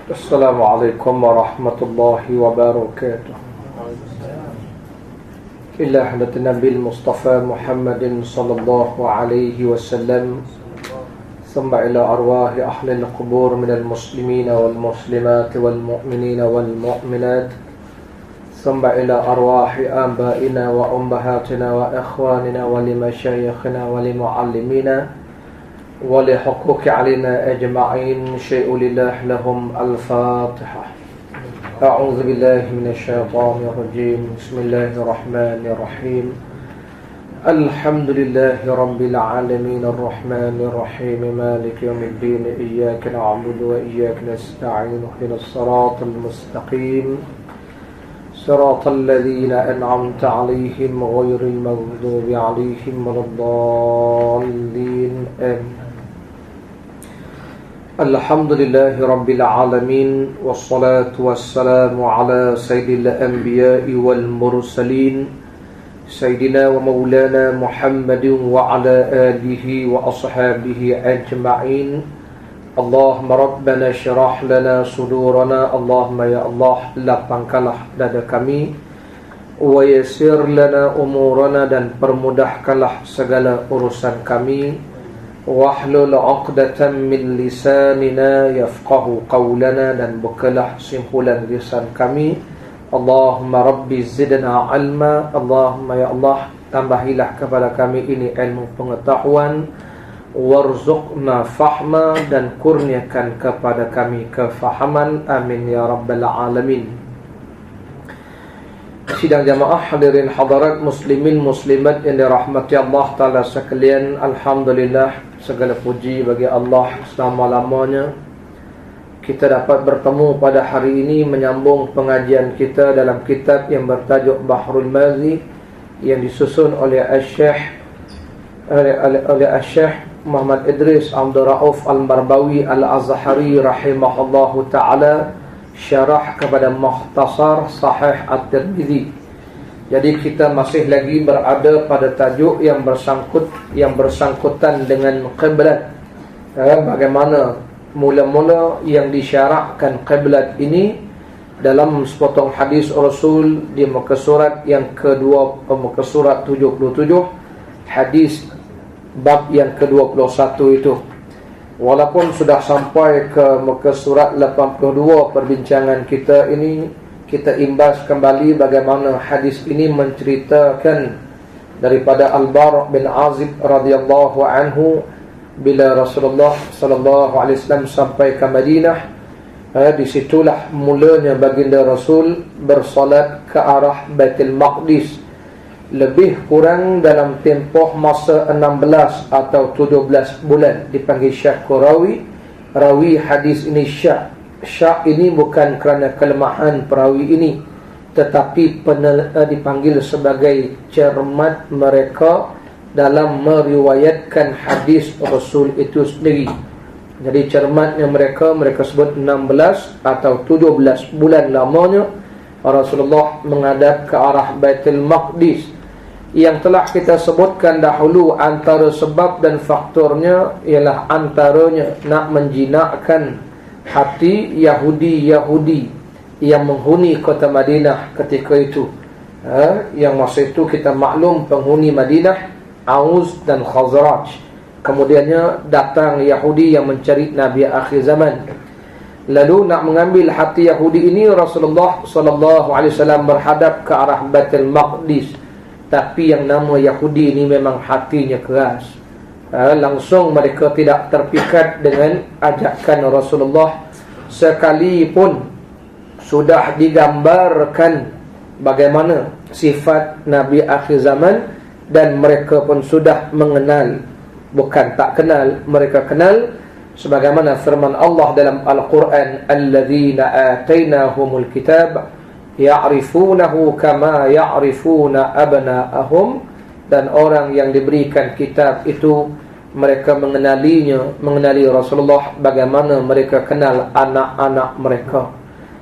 Assalamualaikum warahmatullahi wabarakatuh. Ila hadat Nabi Mustafa Muhammadin sallallahu alaihi wasallam, thumma ila arwahi ahli al-qubur min al-muslimin wal muslimat wal mu'minin wal mu'minat, thumma ila arwahi abaina wa ummahatina wa ikhwanina wa limashayikhina wa limuallimina ولحقوق علينا أجمعين. شيء لله لهم. الفاتحة. أعوذ بالله من الشيطان الرجيم. بسم الله الرحمن الرحيم. الحمد لله رب العالمين الرحمن الرحيم مالك يوم الدين. إياك نعبد وإياك نستعين. اهدنا الصراط المستقيم صراط الذين أنعمت عليهم غير المغضوب عليهم ولا الضالين. آمين. Alhamdulillahi Rabbil Alamin. Wassalatu wassalamu ala sayyidil anbiya'i wal mursalin, Sayyidina wa maulana Muhammadin wa ala alihi wa ashabihi ajma'in. Allahumma Rabbana syirah lana sudurana. Allahumma ya Allah, lapangkanlah dada kami. Wa yassir lana umurana, dan permudahkanlah segala urusan kami. Wahlul 'uqdatam min lisanina yafqahu qawlana, dan bukalah simpulan lisan kami. Allahumma rabbi zidna ilma. Allahumma ya Allah, tambahilah kepada kami ini ilmu pengetahuan. Warzuqna fahma, dan kurniakan kepada kami kefahaman. Amin ya rabbal alamin. Sidang jamaah, hadirin hadirat, muslimin muslimat yang dirahmati Allah Ta'ala sekalian. Alhamdulillah, segala puji bagi Allah selama-lamanya. Kita dapat bertemu pada hari ini menyambung pengajian kita dalam kitab yang bertajuk Bahrul Mazi, yang disusun oleh Al-Syekh Muhammad Idris Abdul Rauf Al-Marbawi Al-Azhari rahimahullahu ta'ala, syarah kepada Mukhtasar Sahih At-Tirmidzi. Jadi kita masih lagi berada pada tajuk yang bersangkutan dengan qiblat. Bagaimana mula-mula yang disyarakkan qiblat ini dalam sepotong hadis Rasul di muka surat yang kedua, muka surat 77, hadis bab yang ke-21 itu. Walaupun sudah sampai ke muka surat 82 perbincangan kita ini, kita imbas kembali bagaimana hadis ini menceritakan daripada Al-Bara' bin Azib radhiyallahu anhu, bila Rasulullah sallallahu alaihi wasallam sampai ke Madinah, di situlah mulanya baginda Rasul bersolat ke arah Baitul Maqdis, lebih kurang dalam tempoh masa 16 atau 17 bulan. Dipanggil Syekh Rawi. Rawi hadis ini Syekh. Syekh ini bukan kerana kelemahan perawi ini, tetapi dipanggil sebagai cermat mereka dalam meriwayatkan hadis Rasul itu sendiri. Jadi cermatnya mereka sebut 16 atau 17 bulan lamanya Rasulullah menghadap ke arah Baitul Maqdis. Yang telah kita sebutkan dahulu, antara sebab dan faktornya ialah antaranya nak menjinakkan hati Yahudi-Yahudi yang menghuni kota Madinah ketika itu. Yang masa itu kita maklum penghuni Madinah Aus dan Khazraj. Kemudiannya datang Yahudi yang mencari Nabi akhir zaman. Lalu nak mengambil hati Yahudi ini, Rasulullah sallallahu alaihi wasallam berhadap ke arah Baitul Maqdis. Tapi yang nama Yahudi ini memang hatinya keras. Langsung mereka tidak terpikat dengan ajakan Rasulullah, sekalipun sudah digambarkan bagaimana sifat Nabi akhir zaman, dan mereka pun sudah mengenal, bukan tak kenal, mereka kenal. Sebagaimana firman Allah dalam Al-Quran, alladzina atainahumul kitab ya'rifunahu kama ya'rifuna abna'ahum, dan orang yang diberikan kitab itu mereka mengenali Rasulullah bagaimana mereka kenal anak-anak mereka.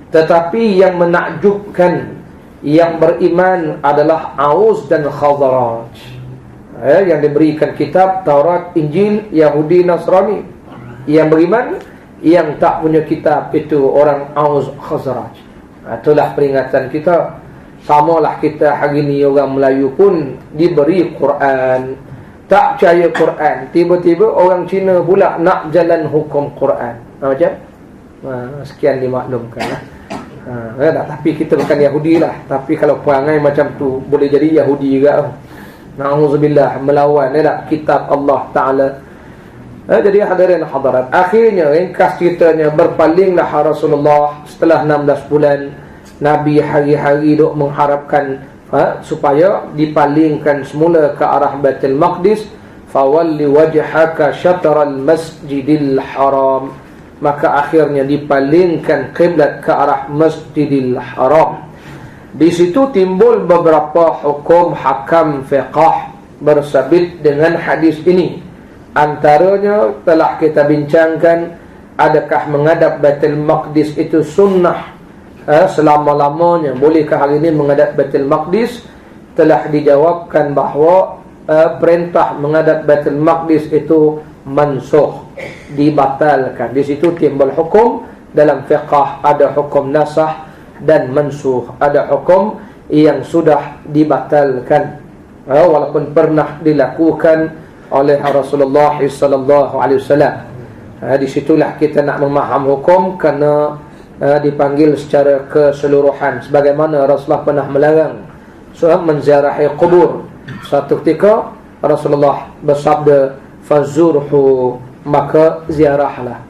Tetapi yang menakjubkan, yang beriman adalah Aus dan Khazraj, yang diberikan kitab Taurat, Injil, Yahudi, Nasrani. Yang beriman Yang tak punya kitab itu orang Aus Khazraj. Itulah peringatan kita. Samalah kita hari ni orang Melayu pun diberi Quran, tak percaya Quran, tiba-tiba orang Cina pula nak jalan hukum Quran. Macam? Sekian dimaklumkan lah. Tapi kita bukan Yahudi lah. Tapi kalau perangai macam tu boleh jadi Yahudi juga. Na'udzubillah, melawan kitab Allah Ta'ala. Jadi hadirin hadirat, akhirnya ringkas ceritanya, berpalinglah Rasulullah setelah 16 bulan. Nabi hari-hari duk mengharapkan supaya dipalingkan semula ke arah Baitul Maqdis. Fawalli wajhaka syatral masjidil haram. Maka akhirnya dipalingkan kiblat ke arah Masjidil Haram. Di situ timbul beberapa hukum hakam fiqh bersabit dengan hadis ini. Antaranya telah kita bincangkan, adakah menghadap Baitul Maqdis itu sunnah selama-lamanya? Bolehkah hari ini menghadap Baitul Maqdis? Telah dijawabkan bahawa perintah menghadap Baitul Maqdis itu mansukh, dibatalkan. Di situ timbul hukum dalam fiqh, ada hukum nasakh dan mansukh, ada hukum yang sudah dibatalkan walaupun pernah dilakukan oleh Rasulullah sallallahu alaihi wasallam. Di situlah kita nak memaham hukum, kena dipanggil secara keseluruhan, sebagaimana Rasulullah pernah melarang menziarahi kubur. Satu ketika Rasulullah bersabda, fazurhu, maka ziarahlah.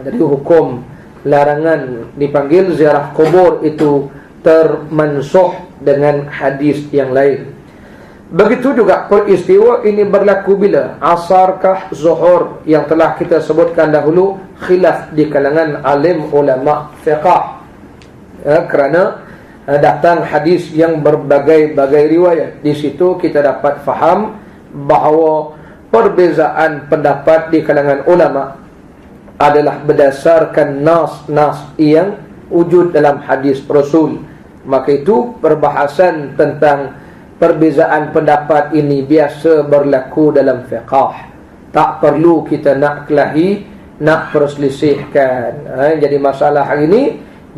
Jadi hukum larangan dipanggil ziarah kubur itu termansuh dengan hadis yang lain. Begitu juga peristiwa ini berlaku bila? Asarkah zuhur, yang telah kita sebutkan dahulu khilaf di kalangan alim ulama fiqh. Kerana datang hadis yang berbagai-bagai riwayat. Di situ kita dapat faham bahawa perbezaan pendapat di kalangan ulama adalah berdasarkan nas yang wujud dalam hadis Rasul. Maka itu perbahasan tentang perbezaan pendapat ini biasa berlaku dalam fiqh. Tak perlu kita nak kelahi, nak perselisihkan. Jadi masalah hari ini,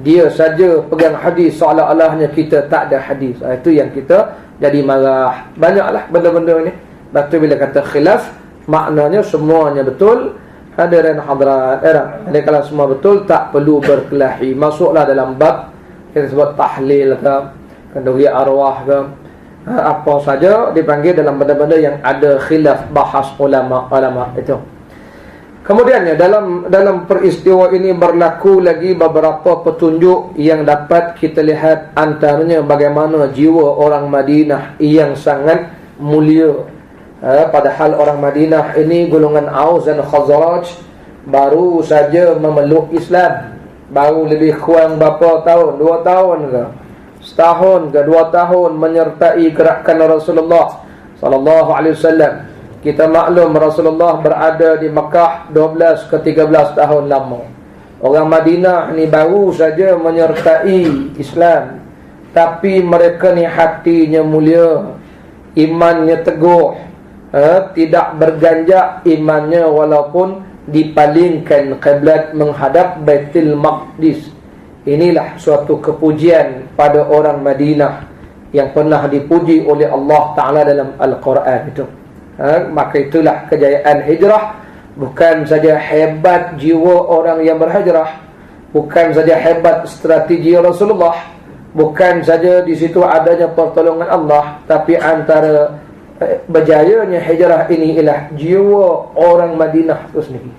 dia saja pegang hadis seolah-olahnya kita tak ada hadis. Itu yang kita jadi marah. Banyaklah benda-benda ni. Lepas bila kata khilaf, maknanya semuanya betul. Hadirin hadirat, jadi kalau semua betul, tak perlu berkelahi. Masuklah dalam bab kita sebut tahlil ke, kenduri arwah ke, apa saja dipanggil dalam benda-benda yang ada khilaf bahas ulama itu. Kemudiannya dalam peristiwa ini berlaku lagi beberapa petunjuk yang dapat kita lihat, antaranya bagaimana jiwa orang Madinah yang sangat mulia. Padahal orang Madinah ini golongan Aus dan Khazraj baru saja memeluk Islam, baru lebih kurang berapa tahun, 2 tahun ke, setahun ke 2 tahun menyertai gerakan Rasulullah sallallahu alaihi wasallam. Kita maklum Rasulullah berada di Mekah 12 ke 13 tahun lama. Orang Madinah ni baru saja menyertai Islam, tapi mereka ni hatinya mulia, imannya teguh, tidak berganjak imannya walaupun dipalingkan kiblat menghadap Baitul Maqdis. Inilah suatu kepujian pada orang Madinah yang pernah dipuji oleh Allah Ta'ala dalam Al-Quran itu. Maka itulah kejayaan hijrah. Bukan saja hebat jiwa orang yang berhijrah, bukan saja hebat strategi Rasulullah, bukan saja di situ adanya pertolongan Allah, tapi antara berjayanya hijrah ini ialah jiwa orang Madinah itu sendiri.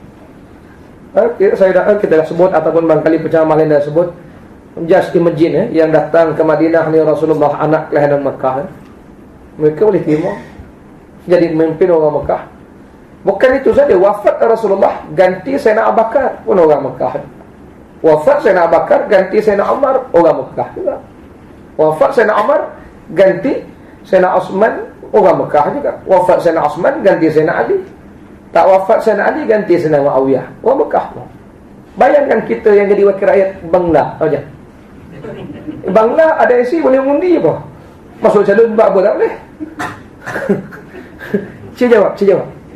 Kita dah sebut, ataupun barangkali penceramah lain dah sebut, just imagine yang datang ke Madinah ni Rasulullah, anak kelahiran Mekah. Mereka boleh terima jadi pemimpin orang Mekah. Bukan itu saja, wafat Rasulullah, ganti Sayyidina Abu Bakar pun orang Mekah. Wafat Sayyidina Abu Bakar, ganti Sayyidina Umar, orang Mekah juga. Wafat Sayyidina Umar, ganti Sayyidina Osman, orang Mekah juga. Wafat Sayyidina Osman, ganti Sayyidina Ali. Tak wafat Sayyidina Ali, ganti Sayyidina Muawiyah, orang Mekah. Bayangkan kita yang jadi wakil rakyat Bangla saja. Bangla ada isi boleh undi apa? Masuk calon apa tak boleh. Cik jawab.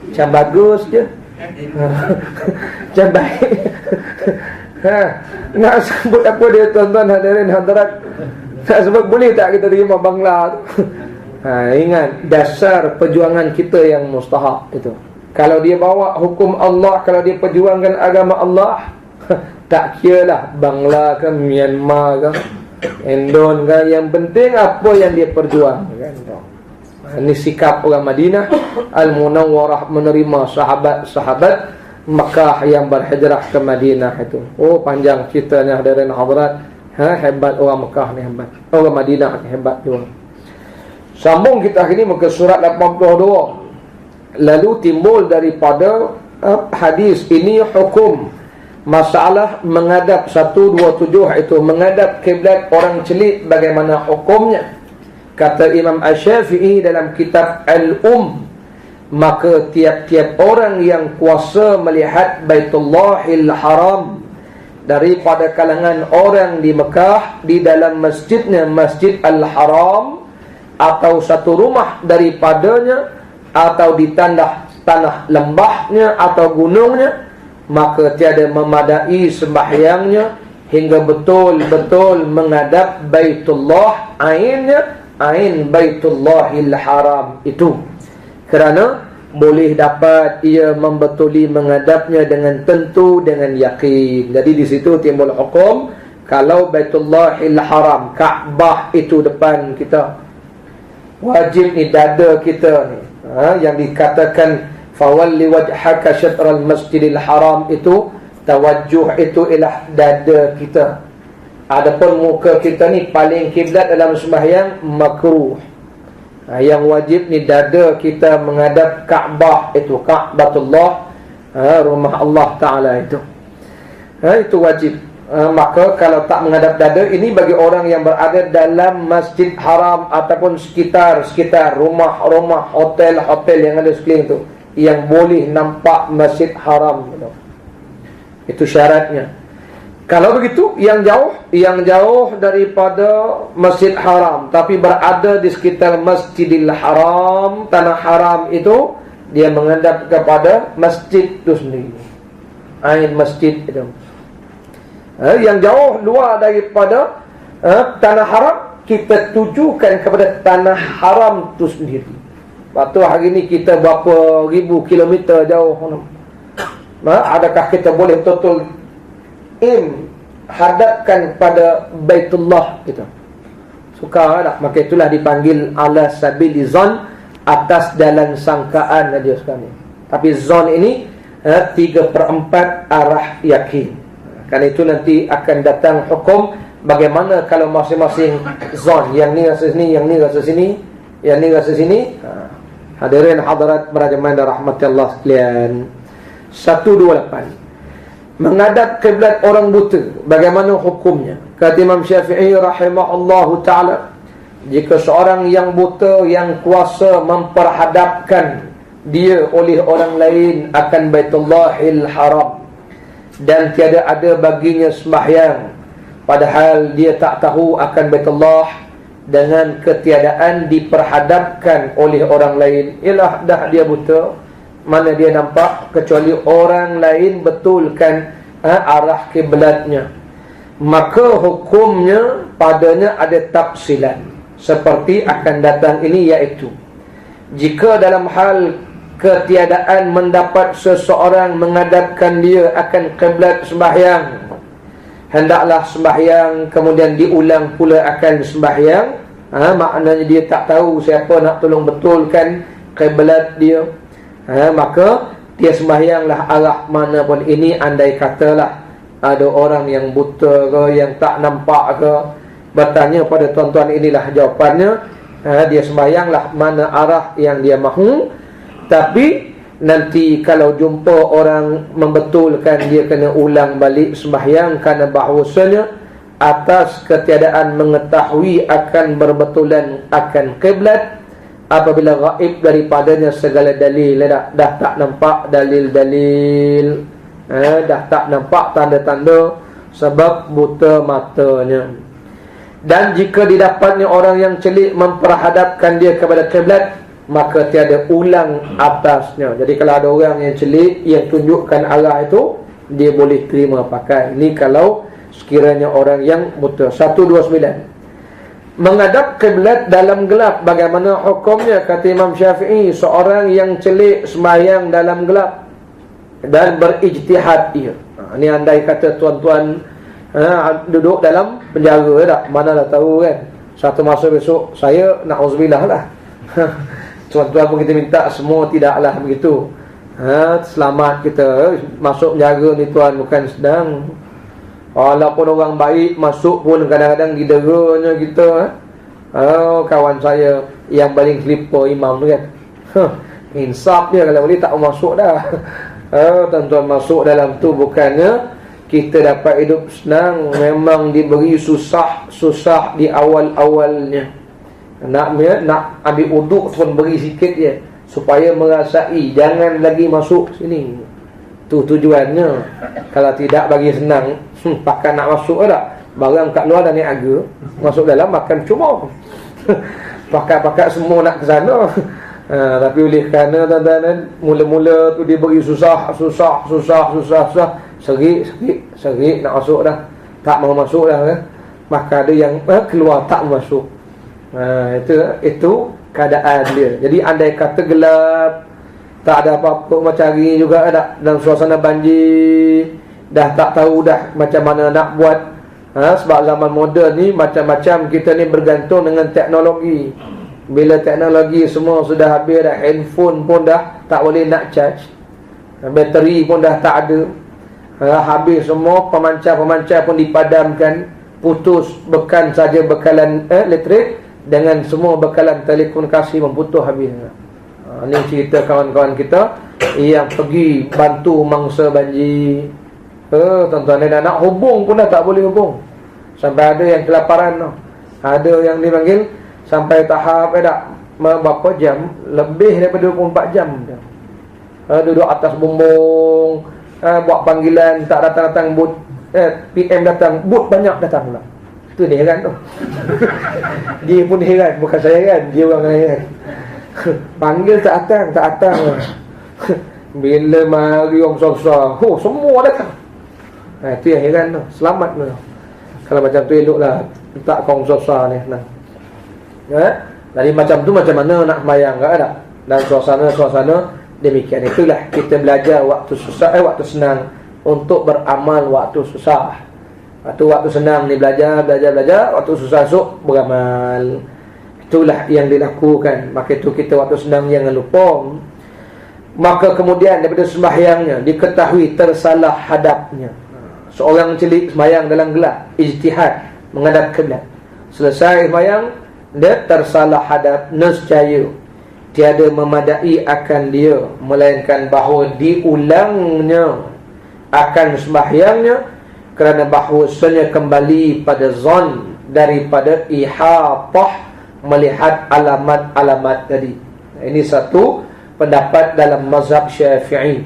Macam bagus je. Macam baik. Nak sebut apa dia tuan-tuan hadirin hadirat? Nak sebut boleh tak kita terima Bangla tu? Ingat dasar perjuangan kita yang mustahak itu. Kalau dia bawa hukum Allah, kalau dia perjuangkan agama Allah, tak kiralah Bangla ke, Myanmar ke, Indon ke, yang penting apa yang dia perjuangkan. Ini sikap orang Madinah Al-Munawwarah menerima sahabat-sahabat Makkah yang berhijrah ke Madinah itu. Oh, panjang ceritanya hadirin hadirat. Hebat orang Makkah ni, hebat. Orang Madinah ni hebat juga. Sambung kita hari ini muka surat 82. Lalu timbul daripada hadis ini hukum masalah menghadap 127 itu menghadap kiblat orang celik, bagaimana hukumnya. Kata Imam Asy-Syafi'i dalam kitab maka tiap-tiap orang yang kuasa melihat Baitullahil Haram daripada kalangan orang di Mekah, di dalam masjidnya, Masjid Al-Haram, atau satu rumah daripadanya, atau di tanah lembahnya atau gunungnya, maka tiada memadai sembahyangnya hingga betul-betul menghadap Baitullah, ain Baitullahil Haram itu. Kerana boleh dapat ia membetuli menghadapnya dengan tentu, dengan yakin. Jadi di situ timbul hukum kalau Baitullahil Haram, Kaabah itu depan kita, wajib ni dada kita ni, yang dikatakan fawalli wajhaka syatral masjidil haram itu, tawajjuh itu ialah dada kita. Adapun muka kita ni paling kiblat dalam sembahyang makruh. Yang wajib ni dada kita menghadap Kaabah itu, Ka'batullah, rumah Allah Ta'ala itu. Itu wajib. Maka kalau tak menghadap dada, ini bagi orang yang berada dalam Masjid Haram ataupun sekitar rumah-rumah, hotel-hotel yang ada sekeliling itu, yang boleh nampak Masjid Haram itu. Itu syaratnya. Kalau begitu, yang jauh daripada Masjid Haram tapi berada di sekitar Masjidil Haram, tanah haram itu, dia menghadap kepada masjid itu sendiri, ain masjid itu. Yang jauh luar daripada tanah haram, kita tujukan kepada tanah haram itu sendiri. Waktu hari ni kita berapa ribu kilometer jauh, adakah kita boleh betul hadapkan pada Baitullah kita? Sukar tak? Maka itulah dipanggil ala sabili zon, atas dalam sangkaan dia sekali. Tapi zon ini 3/4 arah yakin. Karena itu nanti akan datang hukum bagaimana kalau masing-masing zon, yang ni rasa sini, yang ni rasa sini, yang ni rasa sini. Hadirin hadirat berjamaah rahmatullah sekalian. 128. Menghadap kiblat orang buta, bagaimana hukumnya? Kata Imam Syafi'i rahimahullahu ta'ala, jika seorang yang buta yang kuasa memperhadapkan dia oleh orang lain akan Baitullahil Haram, dan tiada ada baginya sembahyang, padahal dia tak tahu akan Baitullah, dengan ketiadaan diperhadapkan oleh orang lain, ialah dah dia buta, mana dia nampak kecuali orang lain betulkan arah kiblatnya, maka hukumnya padanya ada tafsilan seperti akan datang ini, iaitu jika dalam hal ketiadaan mendapat seseorang menghadapkan dia akan kiblat sembahyang, hendaklah sembahyang kemudian diulang pula akan sembahyang. Maknanya dia tak tahu siapa nak tolong betulkan kiblat dia, maka dia sembahyanglah arah mana pun. Ini andai katalah ada orang yang buta ke, yang tak nampak ke, bertanya pada tuan-tuan, inilah jawapannya. Dia sembahyanglah mana arah yang dia mahu. Tapi nanti kalau jumpa orang membetulkan, dia kena ulang balik sembahyang, kerana bahawasanya atas ketiadaan mengetahui akan berbetulan akan kiblat, apabila gaib daripadanya segala dalil, dah tak nampak dalil-dalil, dah tak nampak tanda-tanda sebab buta matanya. Dan jika didapatnya orang yang celik memperhadapkan dia kepada kiblat, maka tiada ulang atasnya. Jadi kalau ada orang yang celik yang tunjukkan arah itu, dia boleh terima pakai. Ini kalau sekiranya orang yang buta. 129. Menghadap kiblat dalam gelap, bagaimana hukumnya? Kata Imam Syafi'i, seorang yang celik sembahyang dalam gelap dan berijtihad dia. Ini andai kata tuan-tuan duduk dalam penjara tak, mana dah tahu kan, satu masa besok saya na'udzubillah lah tuan-tuan pun kita minta semua tidaklah begitu. Selamat kita masuk penjara ni tuan, bukan sedang. Walaupun orang baik masuk pun kadang-kadang dideranya kita. Kawan saya yang paling selipar imam tu kan, insaf dia kalau boleh tak masuk dah. Tuan-tuan masuk dalam tu bukannya kita dapat hidup senang, memang diberi susah di awal-awalnya. Nak ambil uduk pun beri sikit je supaya merasai, jangan lagi masuk sini. Tu tujuannya. Kalau tidak bagi senang, pakai nak masuk tak, barang kat luar dah naik harga, masuk dalam makan cuma. Pakai semua nak ke sana. Tapi oleh kerana tuan-tuan, mula-mula tu dia bagi susah, serik nak masuk dah, tak mau masuk dah kan. Maka ada yang keluar tak masuk. Itu keadaan dia. Jadi andai kata gelap, tak ada apa-apa mencari juga tak, dalam suasana banjir, dah tak tahu dah macam mana nak buat. Sebab zaman moden ni macam-macam, kita ni bergantung dengan teknologi. Bila teknologi semua sudah habis dah, handphone pun dah tak boleh nak charge, bateri pun dah tak ada, habis semua, pemancar-pemancar pun dipadamkan, putus, bukan saja bekalan elektrik, dengan semua bekalan telekomunikasi memputus habis. Ini cerita kawan-kawan kita yang pergi bantu mangsa banjir. Tuan-tuan dan nak hubung pun dah tak boleh hubung. Sampai ada yang kelaparan tu. Ada yang dipanggil sampai tahap berapa jam, lebih daripada 24 jam dah. Duduk atas bumbung, buat panggilan tak datang-datang, but PM datang, but banyak datang pula. Tu dia heran tu. Dia pun heran, bukan saya heran, dia orang heran. Panggil tak datang. Bila mari orang besar-besar, semua datang. Itu yang heran tu. Selamat tu. Kalau macam tu eloklah, tak kau besar ni. Jadi macam tu macam mana nak sembahyang tak ada. Dan suasana demikian. Itulah kita belajar waktu susah, waktu senang, untuk beramal waktu susah. Waktu senang ni belajar, waktu susah esok beramal. Itulah yang dilakukan. Maka itu kita waktu senang jangan lupa. Maka kemudian daripada sembahyangnya diketahui tersalah hadapnya. Seorang celik sembahyang dalam gelap, ijtihad menghadap kiblat. Selesai sembahyang, dia tersalah hadap, nescaya tiada memadai akan dia, melainkan bahawa diulangnya akan sembahyangnya, kerana bahawasanya kembali pada zon daripada ihatah, melihat alamat-alamat tadi. Ini satu pendapat dalam mazhab Syafi'i.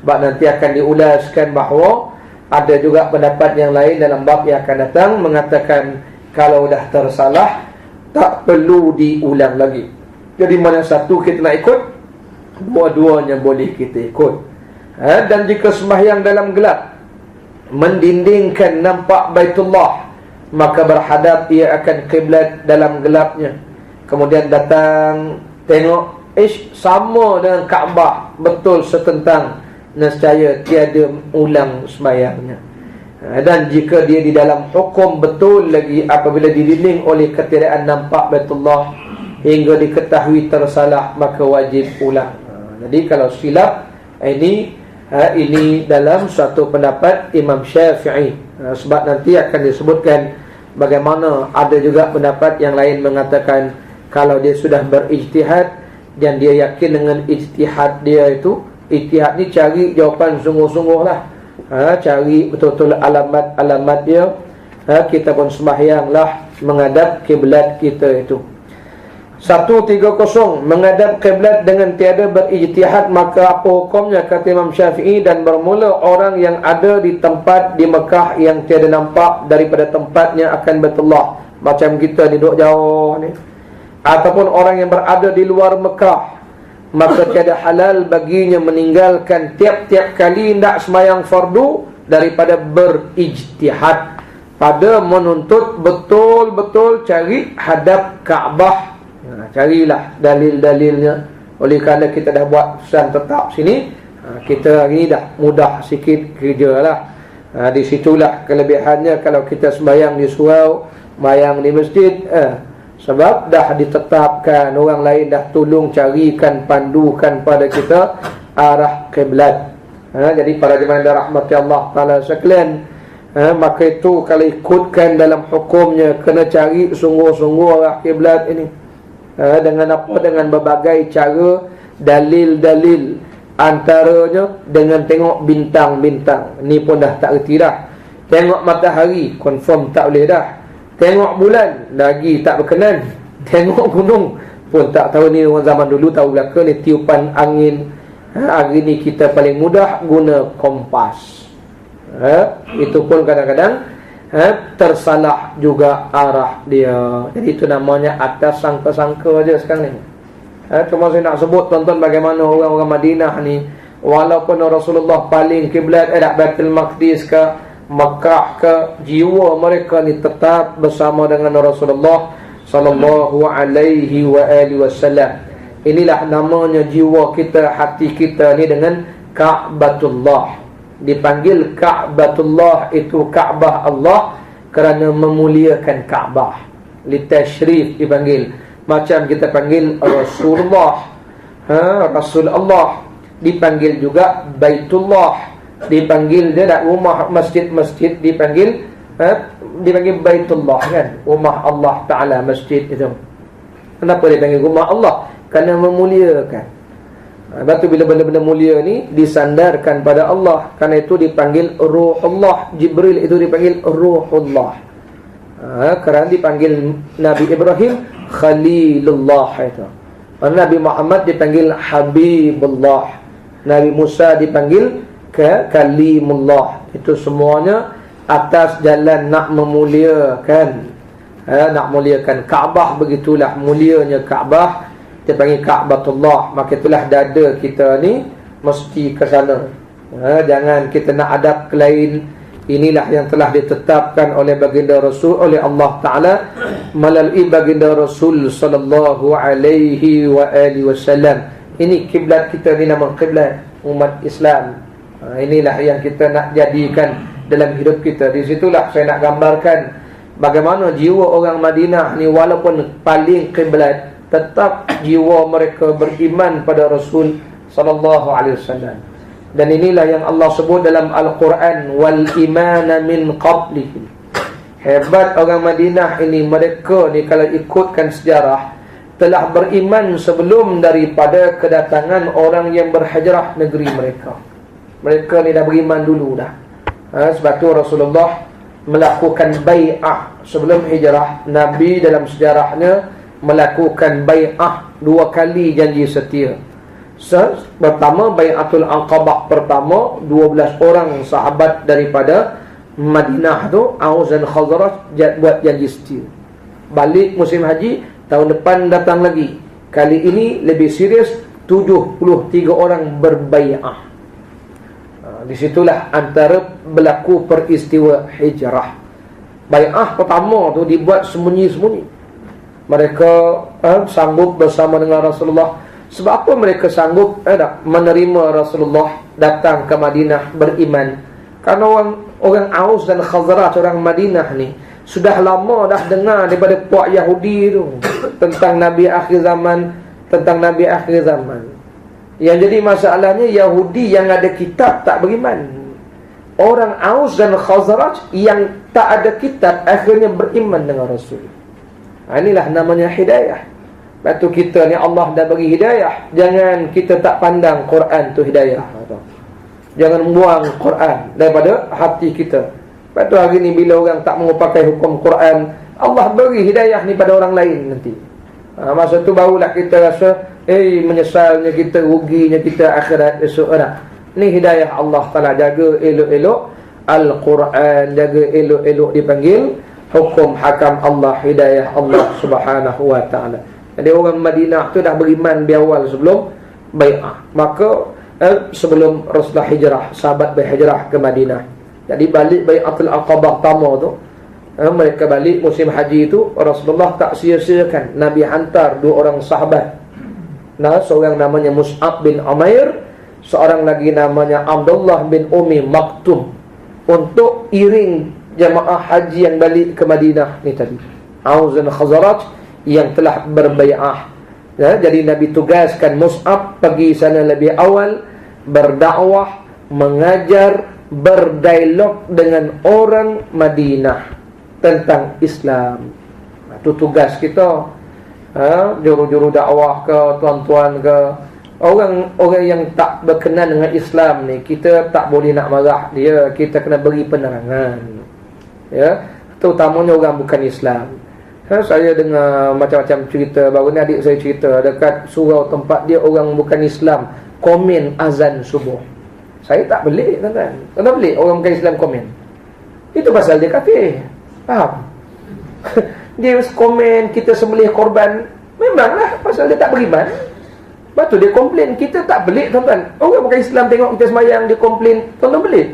Sebab nanti akan diulaskan bahawa ada juga pendapat yang lain dalam bab yang akan datang, mengatakan kalau dah tersalah tak perlu diulang lagi. Jadi mana satu kita nak ikut, dua-duanya boleh kita ikut. Dan jika sembahyang dalam gelap, mendindingkan nampak Baitullah, maka berhadap ia akan kiblat dalam gelapnya. Kemudian datang tengok, sama dengan Kaabah, betul setentang, nescaya tiada ulang sembahyangnya. Dan jika dia di dalam hukum betul lagi, apabila didinding oleh ketiadaan nampak Baitullah hingga diketahui tersalah, maka wajib ulang. Jadi kalau silap, ini dalam suatu pendapat Imam Syafi'i. Sebab nanti akan disebutkan bagaimana ada juga pendapat yang lain mengatakan kalau dia sudah berijtihad dan dia yakin dengan ijtihad dia itu, ijtihad ni cari jawapan sungguh-sungguh lah, cari betul-betul alamat-alamat dia, kita pun sembahyanglah menghadap kiblat kita itu. 130, menghadap kiblat dengan tiada berijtihad, maka apa hukumnya? Kata Imam Syafi'i, dan bermula orang yang ada di tempat di Mekah yang tiada nampak daripada tempatnya akan Baitullah. Macam kita ni duduk jauh ni, ataupun orang yang berada di luar Mekah, maka tiada halal baginya meninggalkan tiap-tiap kali hendak sembahyang fardu daripada berijtihad pada menuntut betul-betul cari hadap Kaabah. Carilah dalil-dalilnya. Oleh kerana kita dah buat pesan tetap sini, kita hari ni dah mudah sikit kerja lah. Di situlah kelebihannya kalau kita sembahyang di surau, sembahyang di masjid, sebab dah ditetapkan, orang lain dah tolong carikan, pandukan pada kita arah kiblat. Jadi para jemaah yang rahmati Allah Ta'ala sekalian, maka itu kalau ikutkan dalam hukumnya, kena cari sungguh-sungguh arah kiblat ini. Dengan apa? Dengan berbagai cara, dalil-dalil. Antaranya dengan tengok bintang-bintang. Ni pun dah tak erti dah. Tengok matahari, confirm tak boleh dah. Tengok bulan, lagi tak berkenan. Tengok gunung pun tak tahu. Ni orang zaman dulu tahu belaka ni tiupan angin. Hari ni kita paling mudah guna kompas. Itu pun kadang-kadang tersalah juga arah dia. Jadi itu namanya atas sangka-sangka je sekarang ni. Cuma saya nak sebut tuan-tuan bagaimana orang-orang Madinah ni, walaupun Rasulullah paling kiblat Baitul Maqdis ke Makkah ke, jiwa mereka ni tetap bersama dengan Rasulullah sallallahu alaihi wa alihi wasallam. Inilah namanya jiwa kita, hati kita ni dengan Ka'batullah. Dipanggil Ka'batullah, itu Kaabah Allah kerana memuliakan Kaabah. Litashrif dipanggil. Macam kita panggil Rasulullah, Rasul Allah. Dipanggil juga Baitullah. Dipanggil dia nak rumah masjid-masjid dipanggil Baitullah kan, rumah Allah Ta'ala, masjid itu. Kenapa dipanggil rumah Allah? Kerana memuliakan. Lepas tu bila benda-benda mulia ni disandarkan pada Allah, kerana itu dipanggil Ruhullah. Jibril itu dipanggil Ruhullah. Kerana dipanggil Nabi Ibrahim Khalilullah itu. Nabi Muhammad dipanggil Habibullah. Nabi Musa dipanggil Kalimullah. Itu semuanya atas jalan nak memuliakan, nak muliakan Kaabah. Begitulah mulianya Kaabah, kita panggil Ka'batullah. Maka itulah dada kita ni mesti ke sana. Jangan kita nak adab ke lain. Inilah yang telah ditetapkan oleh baginda Rasul, oleh Allah Ta'ala melalui baginda Rasul sallallahu alaihi wa alihi wasallam. Ini kiblat kita ni, nama kiblat umat Islam. Inilah yang kita nak jadikan dalam hidup kita. Di situlah saya nak gambarkan bagaimana jiwa orang Madinah ni, walaupun paling kiblat, tetap jiwa mereka beriman pada Rasul sallallahu alaihi wasallam. Dan inilah yang Allah sebut dalam Al-Quran, wal imana min qablihi. Hebat orang Madinah ini, mereka ni kalau ikutkan sejarah telah beriman sebelum daripada kedatangan orang yang berhijrah negeri mereka. Mereka ni dah beriman dulu dah. Sebab tu Rasulullah melakukan bai'ah sebelum hijrah. Nabi dalam sejarahnya melakukan bai'ah 2 kali janji setia. Pertama bai'atul Aqabah pertama, 12 orang sahabat daripada Madinah tu, Aus dan Khazraj, buat janji setia. Balik musim haji tahun depan datang lagi. Kali ini lebih serius, 73 orang berbai'ah. Di situlah antara berlaku peristiwa hijrah. Bai'ah pertama tu dibuat sembunyi-sembunyi. Mereka sanggup bersama dengan Rasulullah. Sebab apa mereka sanggup menerima Rasulullah datang ke Madinah beriman? Karena orang Aus dan Khazraj, orang Madinah ni sudah lama dah dengar daripada puak Yahudi tu tentang Nabi akhir zaman. Yang jadi masalahnya, Yahudi yang ada kitab tak beriman. Orang Aus dan Khazraj yang tak ada kitab akhirnya beriman dengan Rasul. Inilah namanya hidayah. Lepas tu kita ni Allah dah bagi hidayah. Jangan kita tak pandang Quran tu hidayah. Jangan buang Quran daripada hati kita. Lepas tu hari ni bila orang tak mau pakai hukum Quran, Allah beri hidayah ni pada orang lain nanti. Masa tu barulah kita rasa menyesalnya kita, ruginya kita akhirat esok. Ni hidayah Allah Ta'ala. Jaga elok-elok Al-Quran, jaga elok-elok dipanggil hukum hakam Allah, hidayah Allah Subhanahu wa ta'ala. Jadi orang Madinah tu dah beriman di awal sebelum bai'ah. Maka sebelum Rasulullah hijrah, sahabat berhijrah ke Madinah. Jadi balik bai'atul Aqabah pertama tu, mereka balik musim haji tu, Rasulullah tak sia-siakan. Nabi hantar 2 orang sahabat. Seorang namanya Mus'ab bin Umair, seorang lagi namanya Abdullah bin Umi Maktum, untuk iring jamaah haji yang balik ke Madinah ni tadi, Aus dan Khazraj yang telah berbai'ah. Jadi Nabi tugaskan Mus'ab pergi sana lebih awal, berdakwah, mengajar, berdialog dengan orang Madinah tentang Islam. Itu tugas kita. Juru-juru dakwah ke, tuan-tuan ke, orang yang tak berkenan dengan Islam ni, kita tak boleh nak marah dia, kita kena beri penerangan. Ya, terutamanya orang bukan Islam. Saya dengar macam-macam cerita. Baru ni adik saya cerita, dekat surau tempat dia orang bukan Islam komen azan subuh. Saya tak belik, tuan-tuan. Kenapa belik orang bukan Islam komen? Itu pasal dia kafir. Faham? Dia komen kita sembelih korban, memanglah pasal dia tak beriman. Lepas tu dia komplain. Kita tak belik, tuan-tuan. Orang bukan Islam tengok kita sembahyang, dia komplain, tuan-tuan belik?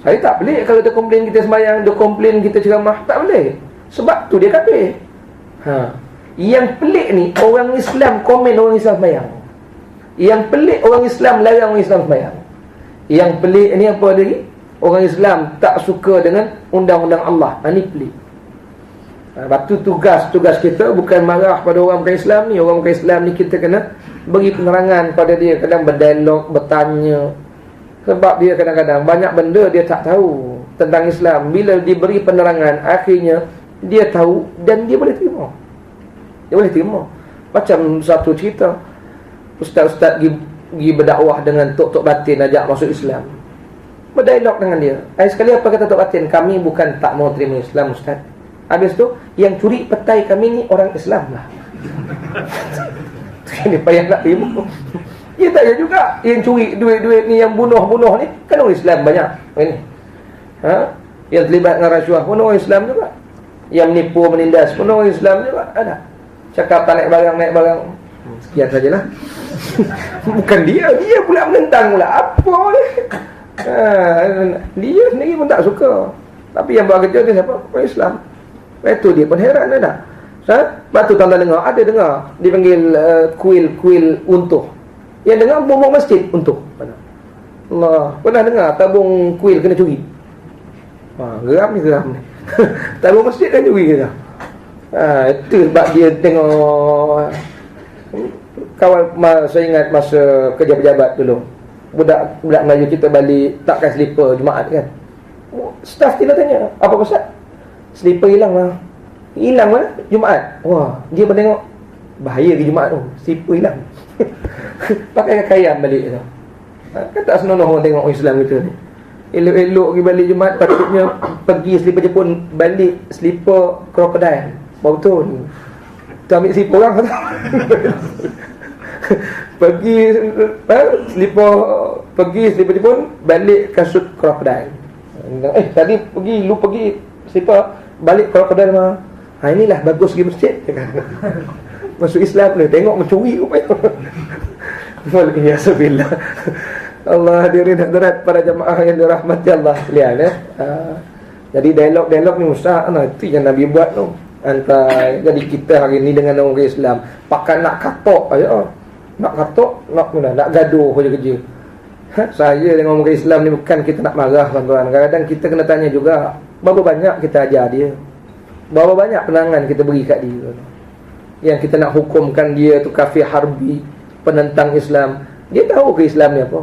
Saya tak belik kalau dia komplain kita sembahyang, dia komplain kita ceramah. Tak belik. Sebab tu dia kafir. Yang pelik ni, orang Islam komen orang Islam sembahyang. Yang pelik, orang Islam larang orang Islam sembahyang. Yang pelik ni apa lagi? Orang Islam tak suka dengan undang-undang Allah. Ini pelik. Lepas tu tugas kita bukan marah pada orang bukan Islam ni. Orang bukan Islam ni kita kena beri penerangan pada dia. Kadang berdialog, bertanya. Sebab dia kadang-kadang banyak benda dia tak tahu tentang Islam. Bila diberi penerangan, akhirnya dia tahu dan dia boleh terima. Dia boleh terima. Macam satu cerita, ustaz-ustaz pergi berdakwah dengan tok-tok batin, ajak masuk Islam, berdialog dengan dia. Sekali apa kata tok batin? Kami bukan tak mau terima Islam, ustaz. Habis tu, yang curi petai kami ni orang Islam lah. Dia payah nak terima. Dia tak ada juga. Yang curi duit-duit ni, yang bunuh-bunuh ni, kan orang Islam banyak. Ini. Yang terlibat dengan rasuah pun orang Islam juga. Yang menipu, menindas pun orang Islam juga. Ada. Cakap tak naik barang. Sekian sajalah. Bukan dia pula menentang pula. Apa ni? Dia sendiri pun tak suka. Tapi yang buat kerja dia siapa? Orang Islam. Lepas tu dia pun heran ada. Lepas tu tuan-tuan dengar, ada dengar dipanggil kuil untuh. Yang dengar bom masjid untuh. Allah, pernah dengar tabung kuil kena curi? Geram ni. Tabung masjid kan curi kita. Itu sebab dia tengok. Kawan saya ingat masa kerja pejabat dulu, budak Melayu kita balik takkan slipper Jumaat kan. Staff kita tanya, apa pasal? Slipper hilang lah. Hilang mana? Jumaat. Wah, dia pun tengok bahaya di Jumaat tu, slipper hilang. Pakai kekayaan balik tu. Kan tak senonoh orang tengok orang Islam kita ni. Elok-elok pergi balik Jumaat, patutnya pergi slipper Jepun, balik slipper krokodil. Betul. Tu ambil slipper orang kata. Pergi slipper Jepun, balik kasut krokodil. Tadi lu pergi slipper, balik krokodil mah. Inilah bagus pergi masjid. Masuk Islam ni, tengok mencuri rupanya. Waliyahzubillah. Allah hadirin hadirat para jamaah yang dirahmati Allah sekalian. Jadi dialog ni mustahak. Itu yang Nabi buat tu. Jadi kita hari ni dengan orang Islam pakai nak katok aja. Nak katok, nak gaduh kerja-kerja. Saya dengan orang Islam ni bukan kita nak marah tuan-tuan. Kadang-kadang kita kena tanya juga, berapa banyak kita ajar dia, berapa banyak penangan kita beri kat dia. Yang kita nak hukumkan dia tu kafir harbi, penentang Islam. Dia tahu ke Islam ni apa?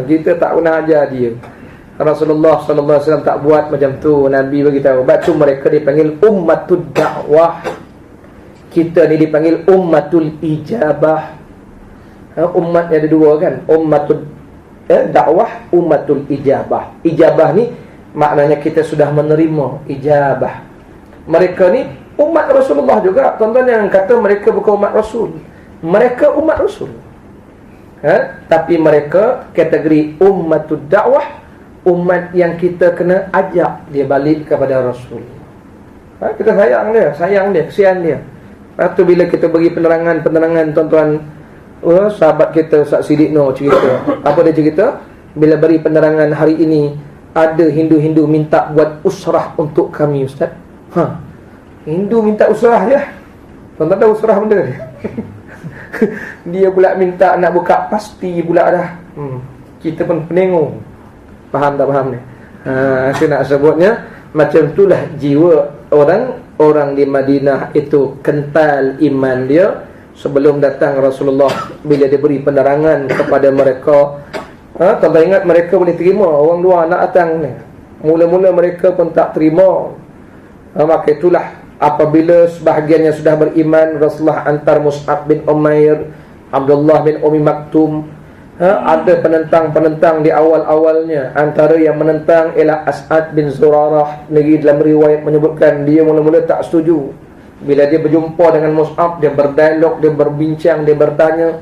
Kita tak pernah ajar dia. Rasulullah sallallahu alaihi wasallam tak buat macam tu. Nabi bagi tahu. Batu mereka dipanggil ummatud dakwah. Kita ni dipanggil ummatul ijabah. Umat ada dua kan? Ummatul dakwah, ummatul ijabah. Ijabah ni maknanya kita sudah menerima ijabah. Mereka ni umat Rasulullah juga. Tuan-tuan yang kata mereka bukan umat Rasul, mereka umat Rasul. Tapi mereka kategori ummatud dakwah, umat yang kita kena ajak dia balik kepada Rasul. Kita sayang dia, kesian dia. Lepas tu bila kita bagi penerangan tuan-tuan, sahabat kita Ustaz Sidikno cerita. Apa dia cerita? Bila beri penerangan hari ini, ada Hindu-Hindu minta buat usrah untuk kami, Ustaz. Hindu minta usrah je. Tuan-tuan tahu usrah benda ni? Dia pula minta nak buka pasti pula dah. Kita pun penengok. Faham tak faham ni? Saya nak sebutnya macam itulah jiwa orang di Madinah itu, kental iman dia. Sebelum datang Rasulullah, bila dia beri penerangan kepada mereka, tuan-tuan ingat mereka boleh terima orang luar nak datang ni. Mula-mula mereka pun tak terima. Maka itulah apabila sebahagiannya sudah beriman, Rasulullah antar Mus'ab bin Umair, Abdullah bin Umi Maktum. Ada penentang-penentang di awal-awalnya. Antara yang menentang ialah As'ad bin Zurarah. Lagi dalam riwayat menyebutkan dia mula-mula tak setuju. Bila dia berjumpa dengan Mus'ab, dia berdialog, dia berbincang, dia bertanya,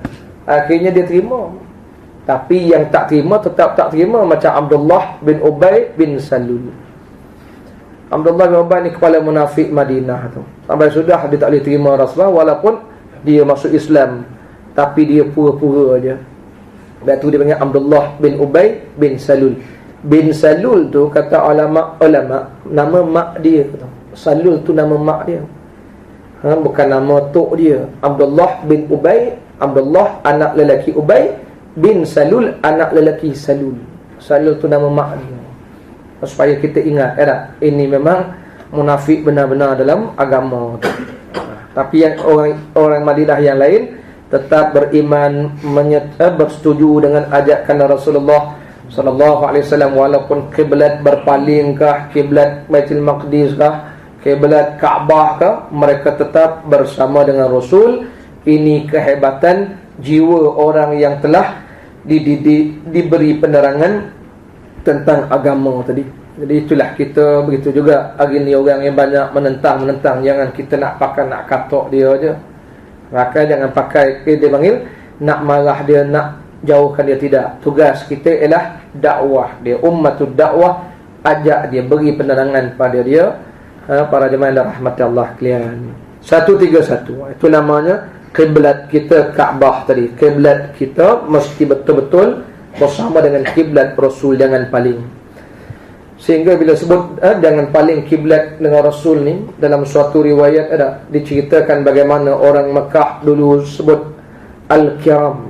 akhirnya dia terima. Tapi yang tak terima tetap tak terima, macam Abdullah bin Ubay bin Salul. Abdullah bin Ubay ni kepala munafik Madinah tu. Sampai sudah dia tak boleh terima Rasulullah, walaupun dia masuk Islam, tapi dia pura-pura aja. Sebab tu dia panggil Abdullah bin Ubay bin Salul. Bin Salul tu kata ulama nama mak dia tu. Salul tu nama mak dia. Bukan nama tok dia. Abdullah bin Ubay, Abdullah anak lelaki Ubay, bin Salul anak lelaki Salul. Salul tu nama mak dia. Supaya kita ingat, ini memang munafik benar-benar dalam agama tu. Tapi yang orang Madinah yang lain tetap beriman, bersetuju dengan ajakan Rasulullah sallallahu alaihi wasallam, walaupun kiblat berpalingkah, kiblat Baitul Maqdis kah, kiblat Kaabah kah, mereka tetap bersama dengan Rasul. Ini kehebatan jiwa orang yang telah diberi penerangan tentang agama tadi. Jadi itulah kita begitu juga hari ni, orang yang banyak menentang, jangan kita nak katok dia aja. Maka jangan pakai dia panggil nak marah dia, nak jauhkan dia, tidak. Tugas kita ialah dakwah dia, ummatud dakwah, ajak dia, beri penerangan pada dia. Para jemaah yang rahmati Allah sekalian, 131 itu namanya kiblat kita Kaabah tadi. Kiblat kita mesti betul-betul bersama dengan kiblat Rasul, jangan paling. Sehingga bila sebut jangan paling kiblat dengan Rasul ni, dalam suatu riwayat ada diceritakan bagaimana orang Mekah dulu sebut Al-Kiram.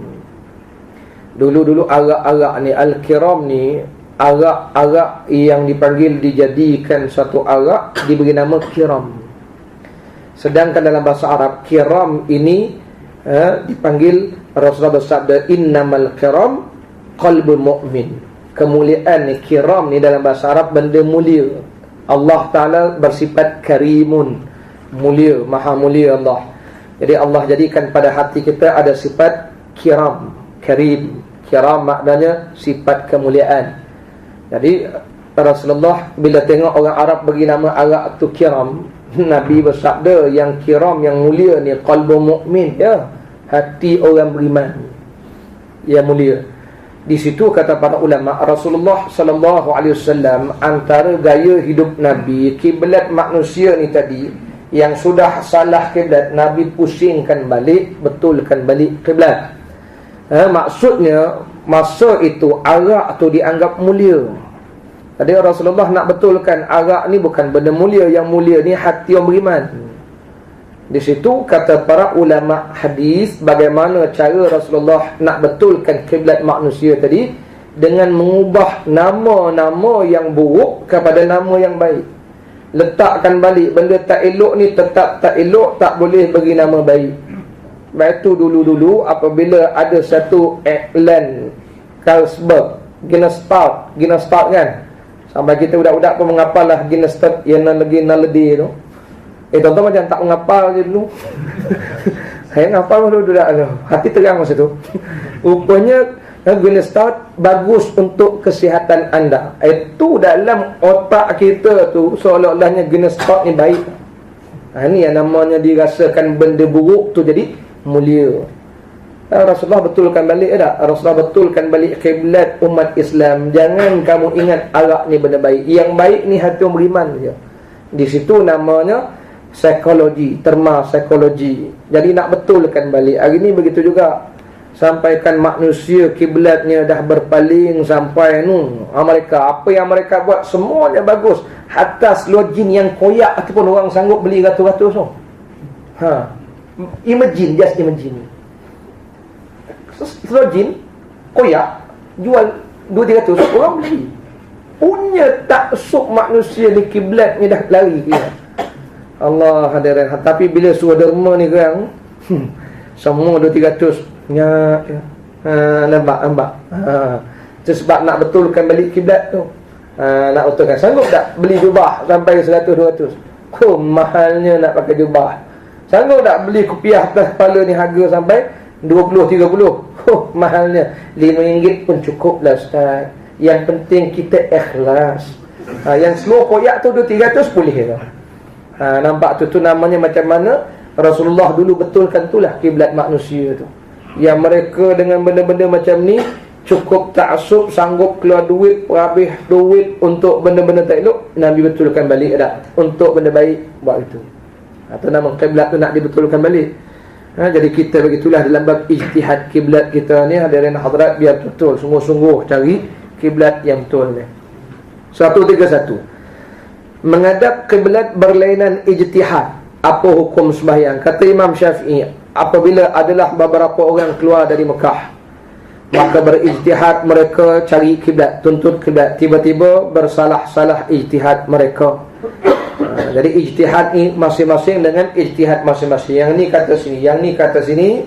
Dulu arak-arak ni, Al-Kiram ni arak-arak yang dipanggil, dijadikan satu arak, diberi nama Kiram. Sedangkan dalam bahasa Arab, Kiram ini dipanggil, Rasulullah bersabda, innamal kiram qalbul mu'min. Kemuliaan ni, kiram ni dalam bahasa Arab benda mulia. Allah Ta'ala bersifat karimun, mulia, maha mulia Allah. Jadi Allah jadikan pada hati kita ada sifat kiram, karim. Kiram maknanya sifat kemuliaan. Jadi Rasulullah bila tengok orang Arab bagi nama arak tu kiram, Nabi bersabda yang kiram, yang mulia ni qalbu mu'min, ya, hati orang beriman yang mulia. Di situ kata para ulama, Rasulullah sallallahu alaihi wasallam antara gaya hidup Nabi, kiblat manusia ni tadi yang sudah salah kiblat, Nabi pusingkan balik, betulkan balik kiblat. Maksudnya masa itu arak tu dianggap mulia. Jadi Rasulullah nak betulkan arak ni bukan benda mulia, yang mulia ni hati orang beriman. Di situ kata para ulama hadis, bagaimana cara Rasulullah nak betulkan kiblat manusia tadi, dengan mengubah nama-nama yang buruk kepada nama yang baik. Letakkan balik benda tak elok ni tetap tak elok, tak boleh bagi nama baik. Sebab itu dulu-dulu apabila ada satu iklan Carlsberg, Guinness Stout kan, sampai kita budak-budak pun menghafal lah Guinness Stout yang lagi naledi tu. Tuan-tuan macam tak menghafal je dulu. Saya menghafal dulu dah, hati terang masa tu. Rupanya Guinness Stout bagus untuk kesihatan anda. Itu dalam otak kita tu seolah-olahnya Guinness Stout ni baik. Ini yang namanya dirasakan benda buruk tu jadi mulia. Rasulullah betulkan balik tak? Rasulullah betulkan balik kiblat umat Islam. Jangan kamu ingat arak ni benda baik. Yang baik ni hati orang beriman je. Di situ namanya psikologi, terma psikologi. Jadi nak betulkan balik. Hari ni begitu juga. Sampaikan manusia kiblatnya dah berpaling sampai Amerika. Apa yang mereka buat semuanya bagus. Hatta seluar jin yang koyak ataupun orang sanggup beli ratus-ratus tu. Imagine, just imagine. Seluar jin koyak jual 200-300 orang beli. Punya taksub manusia ni kiblatnya dah lari dia. Allah hadirin. Tapi bila suruh derma ni kan, semua 200-300 nampak. Itu sebab nak betulkan balik kiblat tu. Nak betulkan, sanggup tak beli jubah sampai 100-200? Oh, mahalnya nak pakai jubah. Sanggup tak beli kopiah atas kepala ni harga sampai 20-30? Oh, mahalnya. RM5 pun cukup lah, Ustaz. Yang penting kita ikhlas. Yang seluruh koyak tu 200-300 boleh lah. Nampak tu namanya macam mana Rasulullah dulu betulkan itulah kiblat manusia tu. Yang mereka dengan benda-benda macam ni cukup taksub, sanggup keluar duit, habis duit untuk benda-benda tak elok, Nabi betulkan balik dah. Untuk benda baik buat itu. Atau nama kiblat tu nak dibetulkan balik. Jadi kita begitulah dalam bab ijtihad kiblat kita ni, hadirin hadirat, biar betul sungguh-sungguh cari kiblat yang betul ni. 131. Menghadap kiblat berlainan ijtihad. Apa hukum sembahyang? Kata Imam Syafi'i, apabila adalah beberapa orang keluar dari Mekah, maka berijtihad mereka cari kiblat, tuntut kiblat, tiba-tiba bersalah-salah ijtihad mereka. Jadi ijtihad ni masing-masing dengan ijtihad masing-masing. Yang ni kata sini, yang ni kata sini.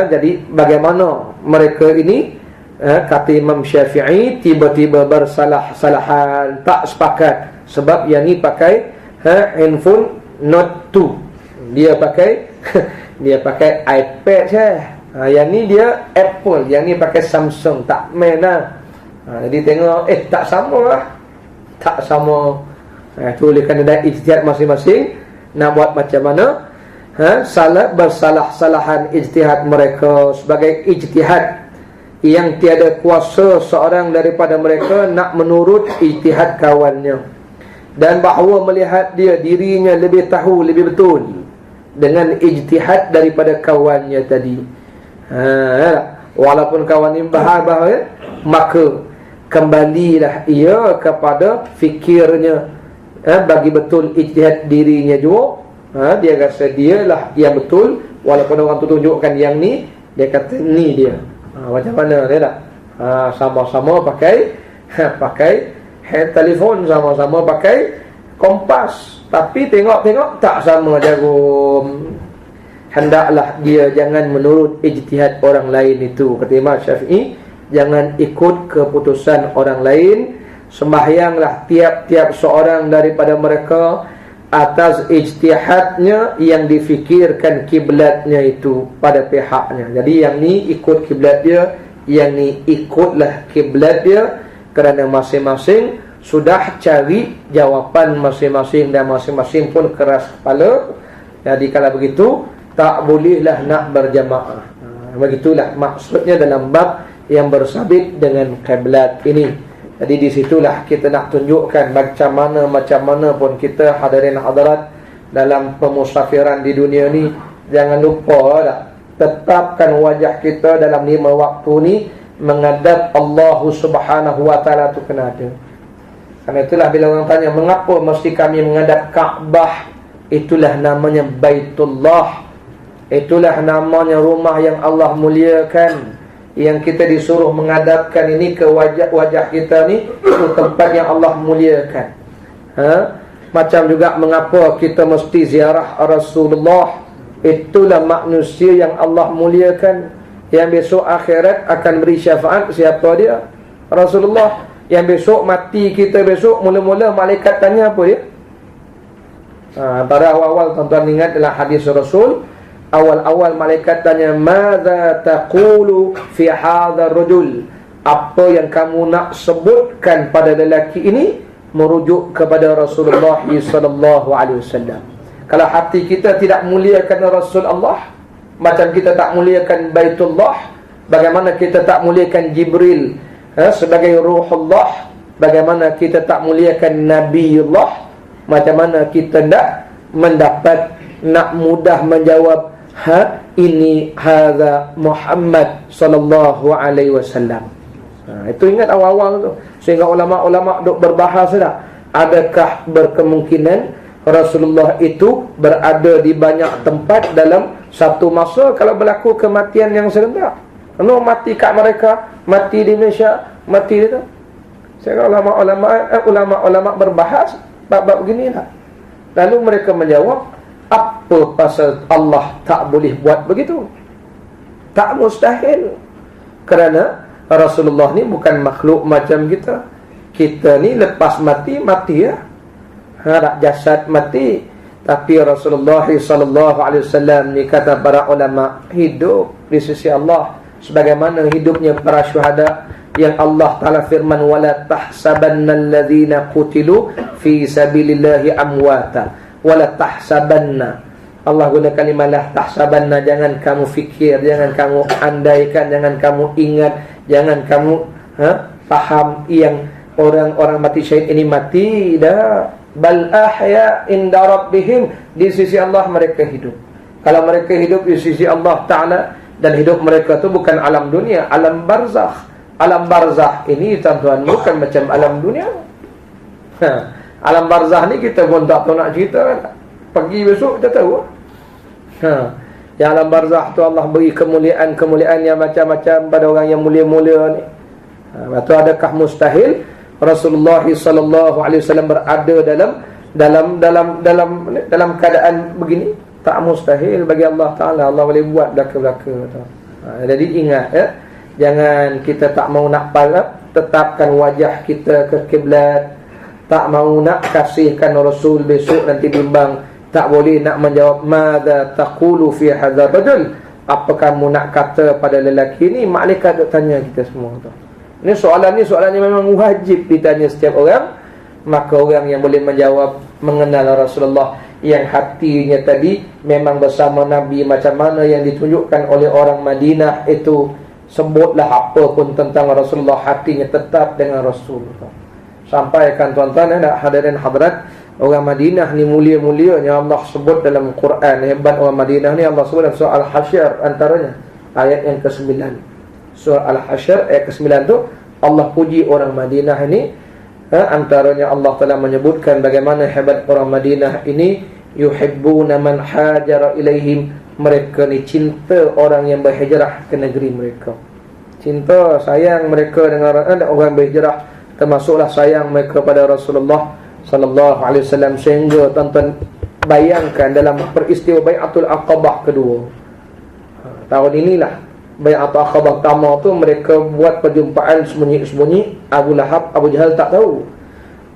Jadi bagaimana mereka ini, kata Imam Syafi'i, tiba-tiba bersalah-salahan, tak sepakat. Sebab yang ni pakai handphone Note 2, dia pakai dia pakai iPad saya. Yang ni dia Apple, yang ni pakai Samsung. Tak main lah. Jadi tengok, tak sama lah. Tak sama. Itu oleh kerana ijtihad masing-masing nak buat macam mana. Bersalah-salahan ijtihad mereka sebagai ijtihad yang tiada kuasa seorang daripada mereka nak menurut ijtihad kawannya, dan bahawa melihat dia dirinya lebih tahu, lebih betul dengan ijtihad daripada kawannya tadi. Walaupun kawan ini bahaya, maka kembalilah ia kepada fikirnya, bagi betul ijtihad dirinya juga. Dia rasa dia lah yang betul, walaupun orang tu tunjukkan yang ni, dia kata ni dia. Macam mana dia tak? Sama-sama pakai hand telefon, sama-sama pakai kompas, tapi tengok-tengok tak sama jarum. Hendaklah dia jangan menurut ijtihad orang lain itu. Kata Imam Syafi'i, jangan ikut keputusan orang lain. Sembahyanglah tiap-tiap seorang daripada mereka atas ijtihadnya yang difikirkan kiblatnya itu pada pihaknya. Jadi yang ni ikut kiblat dia, yang ni ikutlah kiblat dia, kerana masing-masing sudah cari jawapan masing-masing, dan masing-masing pun keras kepala. Jadi kalau begitu tak bolehlah nak berjamaah. Begitulah maksudnya dalam bab yang bersabit dengan kiblat ini. Jadi di situlah kita nak tunjukkan macam mana pun kita, hadirin hadirat, dalam pemusafiran di dunia ni, jangan lupa tetapkan wajah kita dalam 5 waktu ni menghadap Allah Subhanahu wa taala tu kena ada. Karena itulah bila orang tanya mengapa mesti kami menghadap Kaabah, itulah namanya Baitullah. Itulah namanya rumah yang Allah muliakan, yang kita disuruh menghadapkan ini ke wajah kita ni, itu tempat yang Allah muliakan. Macam juga mengapa kita mesti ziarah Rasulullah, itulah manusia yang Allah muliakan, yang besok akhirat akan beri syafaat. Siapa dia? Rasulullah. Yang besok mati kita besok, mula-mula malaikat tanya apa dia? Pada awal-awal tuan-tuan ingat dalam hadis Rasul, awal-awal malaikat tanya, "Madza taqulu fi hadzal rajul?" Apa yang kamu nak sebutkan pada lelaki ini? Merujuk kepada Rasulullah sallallahu alaihi wasallam. Kalau hati kita tidak muliakan Rasulullah, macam kita tak muliakan Baitullah, bagaimana kita tak muliakan Jibril sebagai Ruhullah, bagaimana kita tak muliakan Nabiullah, macam mana kita tidak mendapat, nak mudah menjawab, ini hadza Muhammad sallallahu alaihi wasallam. Itu ingat awal-awal tu. Sehingga ulama-ulama duk berbahas dah, adakah berkemungkinan Rasulullah itu berada di banyak tempat dalam satu masa kalau berlaku kematian yang serentak. Mati kat mereka, mati di Malaysia, mati di tu. Sehingga ulama-ulama berbahas bab-bab beginilah. Lalu mereka menjawab, apa pasal Allah tak boleh buat begitu? Tak mustahil. Kerana Rasulullah ni bukan makhluk macam kita. Kita ni lepas mati, mati ya. Nak jasad mati. Tapi Rasulullah sallallahu alaihi wasallam ni, kata para ulama, hidup di sisi Allah sebagaimana hidupnya para syuhada yang Allah Ta'ala firman, wala tahsabannal ladzina qutilu fi sabilillahi amwata wala tahsabanna. Allah guna kalimah la tahsabanna, jangan kamu fikir, jangan kamu andaikan, jangan kamu ingat, jangan kamu faham yang orang-orang mati syahid ini mati. Dah, bal ahya inda rabbihim, di sisi Allah mereka hidup. Kalau mereka hidup di sisi Allah Ta'ala, dan hidup mereka tu bukan alam dunia, alam barzakh. Alam barzakh ini tuan-tuan bukan macam alam dunia. Alam barzakh ni kita pun tak tahu nak cerita kan. Pagi besok kita tahu. Yang alam barzakh tu Allah beri kemuliaan-kemuliaan yang macam-macam pada orang yang mulia-mulia ni. Lepas tu, adakah mustahil Rasulullah sallallahu alaihi wasallam berada dalam keadaan begini? Tak mustahil bagi Allah Ta'ala. Allah boleh buat belaka-belaka tu. Jadi ingat ya, jangan kita tak mau nak tetapkan wajah kita ke kiblat, tak mau nak kasihkan Rasul besok nanti bimbang, tak boleh nak menjawab madza taqulu fi hadzal rajul, apa kamu nak kata pada lelaki ni. Malaikat duk tanya kita semua tu. Ini soalan ni memang wajib ditanya setiap orang. Maka orang yang boleh menjawab mengenal Rasulullah, yang hatinya tadi memang bersama Nabi macam mana yang ditunjukkan oleh orang Madinah itu, sebutlah apa pun tentang Rasulullah, hatinya tetap dengan Rasulullah. Sampaikan tuan-tuan dan hadirin hadirat, orang Madinah ni mulia-mulianya Allah sebut dalam Quran. Hebat orang Madinah ni, Allah sebut dalam surah Al-Hasyr antaranya ayat yang ke-9. Surah Al-Hasyr ayat ke-9 tu Allah puji orang Madinah ini. Antaranya Allah telah menyebutkan bagaimana hebat orang Madinah ini, yuhibbuna man hajara ilaihim, mereka ni cinta orang yang berhijrah ke negeri mereka. Cinta, sayang mereka dengan orang berhijrah, termasuklah sayang mereka pada Rasulullah sallallahu alaihi wasallam. Sehingga tuan-tuan bayangkan dalam peristiwa Bai'atul Aqabah kedua, tahun inilah Bai'atul Aqabah pertama tu, mereka buat perjumpaan sembunyi-sembunyi. Abu Lahab, Abu Jahal tak tahu.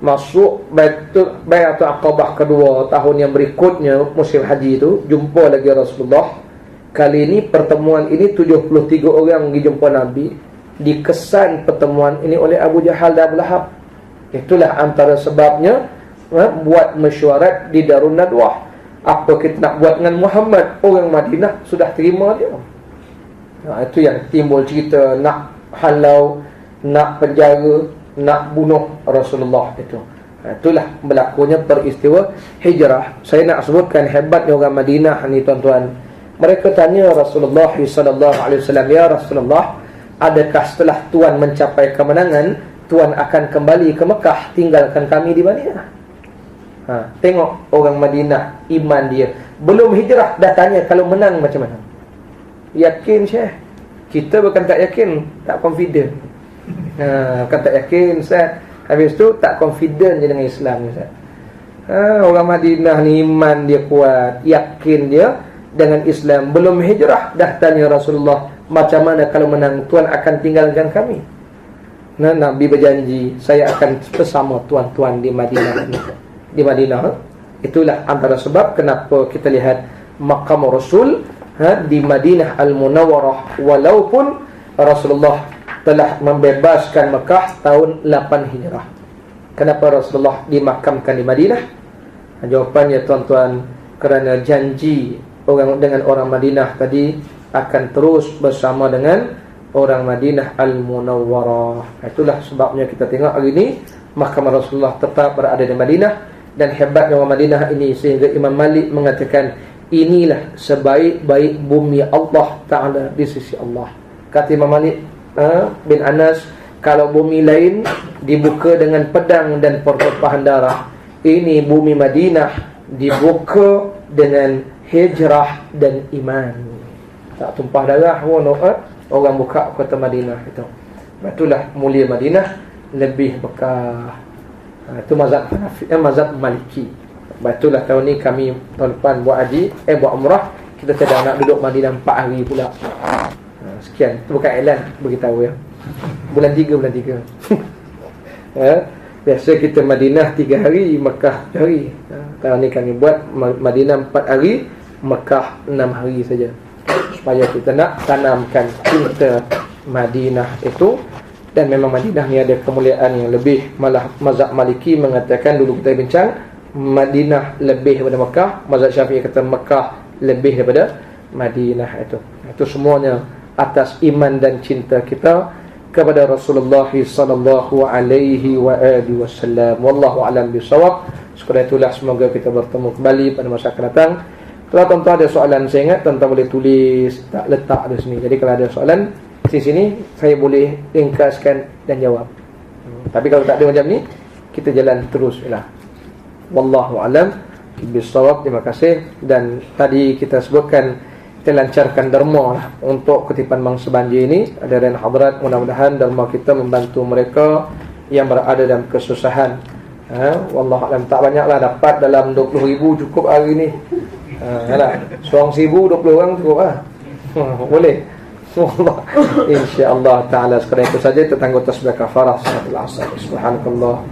Masuk Bai'atul Aqabah kedua tahun yang berikutnya, musim haji tu, jumpa lagi Rasulullah. Kali ini pertemuan ini 73 orang pergi jumpa Nabi. Dikesan pertemuan ini oleh Abu Jahal dan Abu Lahab. Itulah antara sebabnya buat mesyuarat di Darun Nadwah. Apa kita nak buat dengan Muhammad? Orang Madinah sudah terima dia. Itu yang timbul cerita nak halau, nak penjara, nak bunuh Rasulullah itu. Itulah berlakunya peristiwa hijrah. Saya nak sebutkan hebatnya orang Madinah ni tuan-tuan. Mereka tanya Rasulullah sallallahu alaihi wasallam, ya Rasulullah, adakah setelah Tuhan mencapai kemenangan, Tuhan akan kembali ke Mekah, tinggalkan kami di Madinah? Tengok orang Madinah, iman dia. Belum hijrah dah tanya kalau menang macam mana. Yakin Syekh? Kita bukan tak yakin, tak confident. Bukan tak yakin Ustaz. Habis tu tak confident je dengan Islam Ustaz. Orang Madinah ni iman dia kuat, yakin dia dengan Islam. Belum hijrah dah tanya Rasulullah, macam mana kalau menang Tuhan akan tinggalkan kami? Nabi berjanji, saya akan bersama tuan-tuan di Madinah. Di Madinah. Itulah antara sebab kenapa kita lihat maqam Rasul di Madinah Al-Munawwarah, walaupun Rasulullah telah membebaskan Mekah tahun 8 Hijrah. Kenapa Rasulullah dimakamkan di Madinah? Jawapannya tuan-tuan, kerana janji dengan orang Madinah tadi akan terus bersama dengan orang Madinah Al-Munawwarah. Itulah sebabnya kita tengok hari ini mahkamah Rasulullah tetap berada di Madinah. dan hebatnya orang Madinah ini, sehingga Imam Malik mengatakan inilah sebaik-baik bumi Allah Ta'ala di sisi Allah. Kata Imam Malik bin Anas, kalau bumi lain dibuka dengan pedang dan pertumpahan darah, ini bumi Madinah dibuka dengan hijrah dan iman. Tak tumpah darah pun orang buka kota Madinah itu. Itulah mulia Madinah, lebih bekah. Itu mazhab Hanafi, mazhab Maliki. Itulah tahun ni kami tahun depan buat haji, buat umrah, kita tidak nak duduk Madinah 4 hari pula. Sekian, itu bukan iklan, beritahu ya. Bulan 3 biasa kita Madinah 3 hari, Mekah 3 hari. Tahun ni kami buat Madinah 4 hari, Mekah 6 hari saja, supaya kita nak tanamkan cinta Madinah itu. Dan memang Madinah ni ada kemuliaan yang lebih. Malah mazhab Maliki mengatakan, dulu kita bincang, Madinah lebih daripada Mekah. Mazhab Syafi'i kata Mekah lebih daripada Madinah itu. Itu semuanya atas iman dan cinta kita kepada Rasulullah sallallahu alaihi wa alihi wasallam. Wallahu a'lam bissawab. Sekadar itulah, semoga kita bertemu kembali pada masa akan datang. Kalau tuan-tuan ada soalan, saya ingat tuan-tuan boleh tulis, tak letak di sini. Jadi kalau ada soalan di sini, saya boleh ringkaskan dan jawab. Tapi kalau tak ada macam ni, kita jalan terus lah. Wallahu a'lam bissawab. Terima kasih. Dan tadi kita sebutkan, kita lancarkan derma lah untuk kutipan mangsa banjir ini. Ada dan hadrat, mudah-mudahan derma kita membantu mereka yang berada dalam kesusahan. Wallahu a'lam. Tak banyak lah dapat, dalam 20,000 cukup hari ni. Seorang 1,000, 20 orang cukup lah. Boleh. InsyaAllah ta'ala. Sekarang itu saja, kita tangguh tasbih kafarah salatul asar. Subhanakallah.